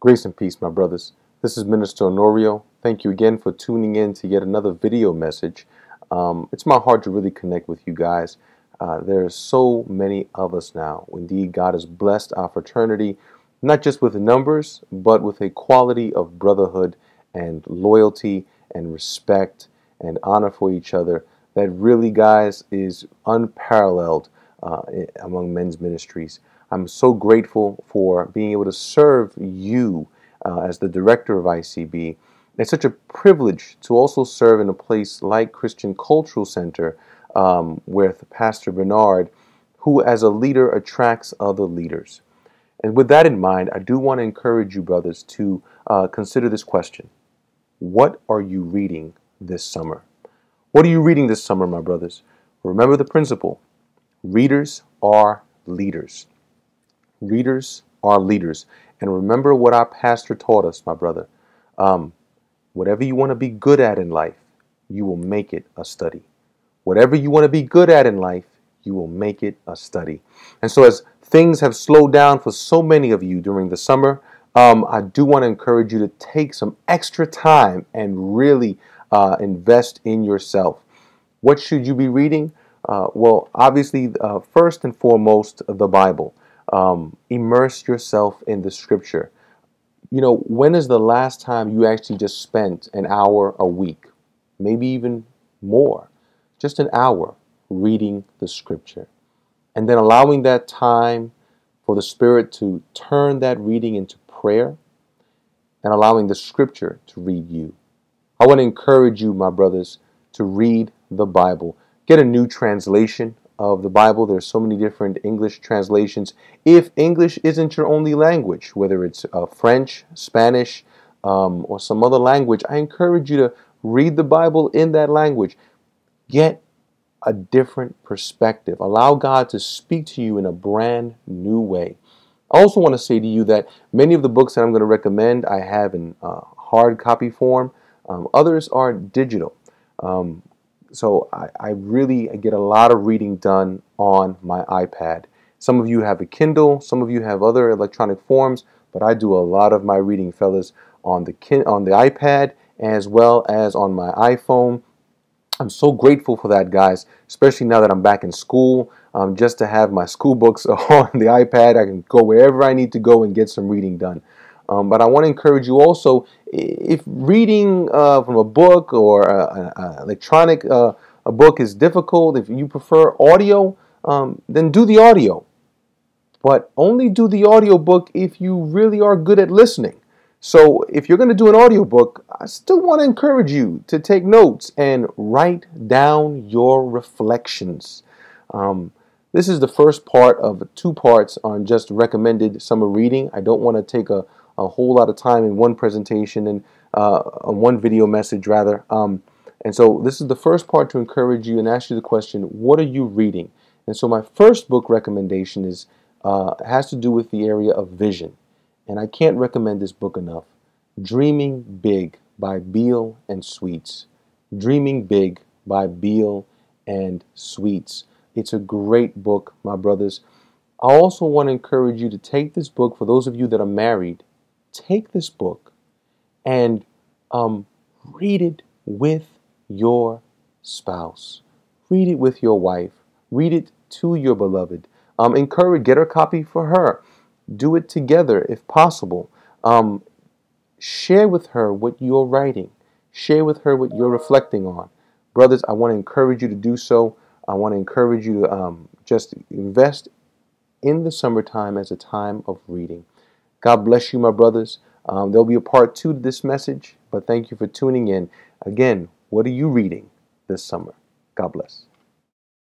Grace and peace, my brothers. This is Minister Onorio. Thank you again for tuning in to yet another video message. It's my heart to really connect with you guys. There are so many of us now. Indeed, God has blessed our fraternity, not just with numbers, but with a quality of brotherhood and loyalty and respect and honor for each other that really, guys, is unparalleled among men's ministries. I'm so grateful for being able to serve you as the director of ICB. It's such a privilege to also serve in a place like Christian Cultural Center with Pastor Bernard, who as a leader attracts other leaders. And with that in mind, I do want to encourage you, brothers, to consider this question. What are you reading this summer? What are you reading this summer, my brothers? Remember the principle. Readers are leaders. Readers are leaders. And remember what our pastor taught us, my brother. Whatever you want to be good at in life, you will make it a study. Whatever you want to be good at in life, you will make it a study. And so as things have slowed down for so many of you during the summer, I do want to encourage you to take some extra time and really invest in yourself. What should you be reading? Well, obviously, first and foremost, the Bible. Immerse yourself in the scripture. You know, when is the last time you actually just spent an hour a week, maybe even more, just an hour reading the scripture, and then allowing that time for the Spirit to turn that reading into prayer and allowing the scripture to read you? I want to encourage you, my brothers, to read the Bible. Get a new translation of the Bible. There's so many different English translations. If English isn't your only language, whether it's French, Spanish, or some other language, I encourage you to read the Bible in that language. Get a different perspective. Allow God to speak to you in a brand new way. I also want to say to you that many of the books that I'm going to recommend I have in hard copy form. Others are digital. So I really get a lot of reading done on my iPad. Some of you have a Kindle, some of you have other electronic forms, but I do a lot of my reading, fellas, on the iPad as well as on my iPhone. I'm so grateful for that, guys, especially now that I'm back in school. Just to have my school books on the iPad, I can go wherever I need to go and get some reading done. But I want to encourage you also, if reading from a book or an electronic a book is difficult, if you prefer audio, then do the audio. But only do the audio book if you really are good at listening. So if you're going to do an audiobook, I still want to encourage you to take notes and write down your reflections. This is the first part of 2 parts on just recommended summer reading. I don't want to take a whole lot of time in one presentation and on one video message rather. And so this is the first part to encourage you and ask you the question, what are you reading? And so my first book recommendation is has to do with the area of vision. And I can't recommend this book enough. Dreaming Big by Beale and Sweets. Dreaming Big by Beale and Sweets. It's a great book, my brothers. I also want to encourage you to take this book, for those of you that are married, take this book and read it with your spouse. Read it with your wife. Read it to your beloved. Get her a copy for her. Do it together if possible. Share with her what you're writing. Share with her what you're reflecting on. Brothers, I want to encourage you to do so. I want to encourage you to just invest in the summertime as a time of reading. God bless you, my brothers. There'll be a part 2 to this message, but thank you for tuning in. Again, what are you reading this summer? God bless.